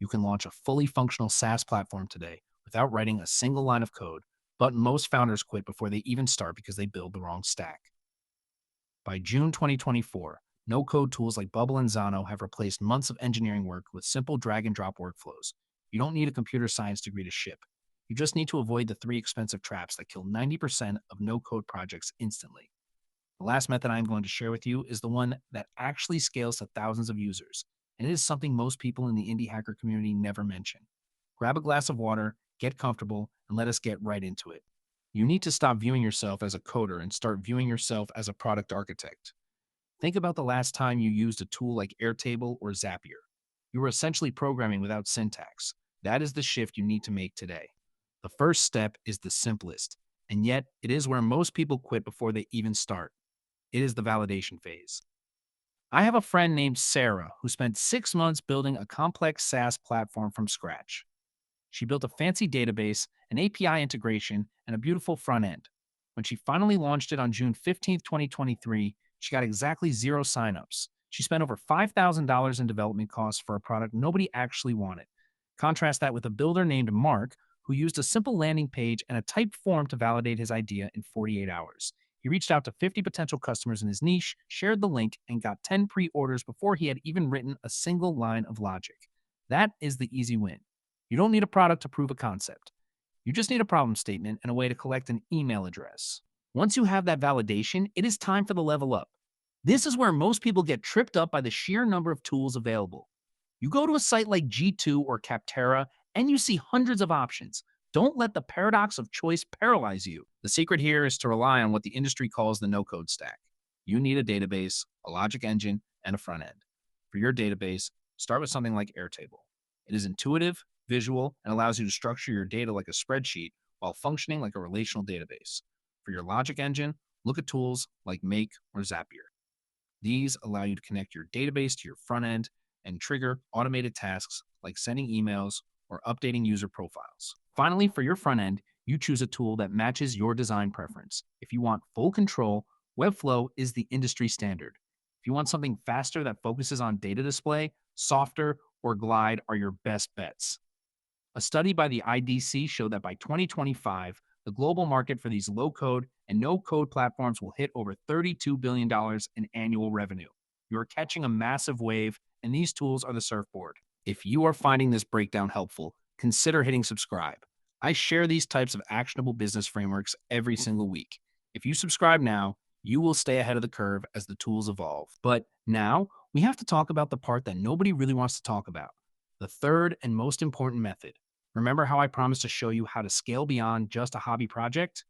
You can launch a fully functional SaaS platform today without writing a single line of code, but most founders quit before they even start because they build the wrong stack. By June 2024, no-code tools like Bubble and Zano have replaced months of engineering work with simple drag-and-drop workflows. You don't need a computer science degree to ship. You just need to avoid the three expensive traps that kill 90% of no-code projects instantly. The last method I'm going to share with you is the one that actually scales to thousands of users, and it is something most people in the indie hacker community never mention. Grab a glass of water, get comfortable, and let us get right into it. You need to stop viewing yourself as a coder and start viewing yourself as a product architect. Think about the last time you used a tool like Airtable or Zapier. You were essentially programming without syntax. That is the shift you need to make today. The first step is the simplest, and yet it is where most people quit before they even start. It is the validation phase. I have a friend named Sarah who spent 6 months building a complex SaaS platform from scratch. She built a fancy database, an API integration, and a beautiful front end. When she finally launched it on June 15th, 2023, she got exactly 0 signups. She spent over $5,000 in development costs for a product nobody actually wanted. Contrast that with a builder named Mark, who used a simple landing page and a typed form to validate his idea in 48 hours. He reached out to 50 potential customers in his niche, shared the link, and got 10 pre-orders before he had even written a single line of logic. That is the easy win. You don't need a product to prove a concept. You just need a problem statement and a way to collect an email address. Once you have that validation, it is time for the level up. This is where most people get tripped up by the sheer number of tools available. You go to a site like G2 or Capterra and you see hundreds of options. Don't let the paradox of choice paralyze you. The secret here is to rely on what the industry calls the no-code stack. You need a database, a logic engine, and a front end. For your database, start with something like Airtable. It is intuitive, visual, and allows you to structure your data like a spreadsheet while functioning like a relational database. For your logic engine, look at tools like Make or Zapier. These allow you to connect your database to your front end and trigger automated tasks like sending emails or updating user profiles. Finally, for your front end, you choose a tool that matches your design preference. If you want full control, Webflow is the industry standard. If you want something faster that focuses on data display, Softer or Glide are your best bets. A study by the IDC showed that by 2025, the global market for these low-code and no-code platforms will hit over $32 billion in annual revenue. You are catching a massive wave, and these tools are the surfboard. If you are finding this breakdown helpful, consider hitting subscribe. I share these types of actionable business frameworks every single week. If you subscribe now, you will stay ahead of the curve as the tools evolve. But now, we have to talk about the part that nobody really wants to talk about, the third and most important method. Remember how I promised to show you how to scale beyond just a hobby project?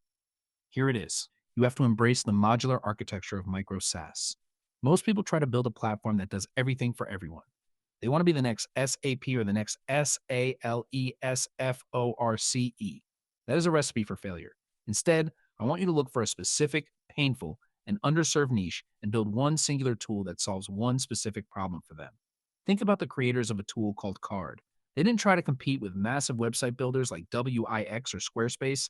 Here it is. You have to embrace the modular architecture of micro-SaaS. Most people try to build a platform that does everything for everyone. They want to be the next SAP or the next SALESFORCE. That is a recipe for failure. Instead, I want you to look for a specific, painful, and underserved niche and build one singular tool that solves one specific problem for them. Think about the creators of a tool called Card. They didn't try to compete with massive website builders like Wix or Squarespace.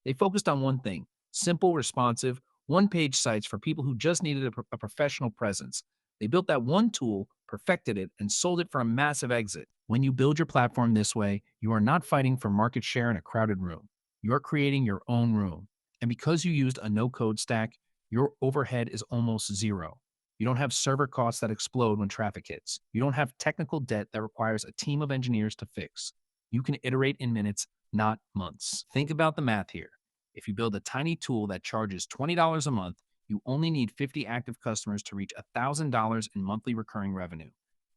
They focused on one thing: simple, responsive, one-page sites for people who just needed a professional presence. They built that one tool, perfected it, and sold it for a massive exit. When you build your platform this way, you are not fighting for market share in a crowded room. You are creating your own room. And because you used a no-code stack, your overhead is almost zero. You don't have server costs that explode when traffic hits. You don't have technical debt that requires a team of engineers to fix. You can iterate in minutes, not months. Think about the math here. If you build a tiny tool that charges $20 a month, you only need 50 active customers to reach $1,000 in monthly recurring revenue.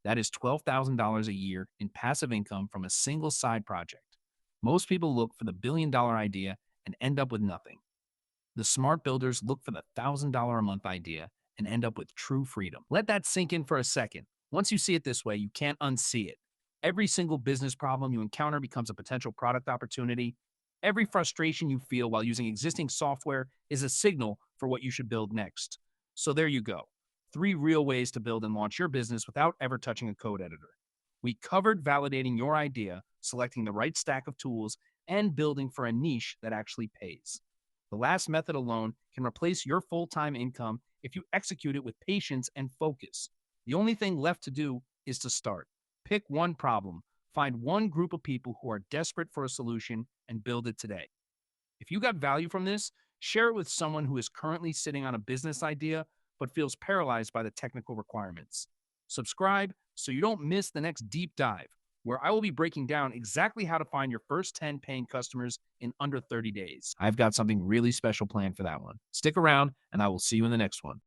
That is $12,000 a year in passive income from a single side project. Most people look for the billion-dollar idea and end up with nothing. The smart builders look for the $1,000 a month idea and end up with true freedom. Let that sink in for a second. Once you see it this way, you can't unsee it. Every single business problem you encounter becomes a potential product opportunity. Every frustration you feel while using existing software is a signal for what you should build next. So there you go. 3 real ways to build and launch your business without ever touching a code editor. We covered validating your idea, selecting the right stack of tools, and building for a niche that actually pays. The last method alone can replace your full-time income if you execute it with patience and focus. The only thing left to do is to start. Pick one problem, Find one group of people who are desperate for a solution and build it today. If you got value from this, share it with someone who is currently sitting on a business idea but feels paralyzed by the technical requirements. Subscribe so you don't miss the next deep dive, where I will be breaking down exactly how to find your first 10 paying customers in under 30 days. I've got something really special planned for that one. Stick around, and I will see you in the next one.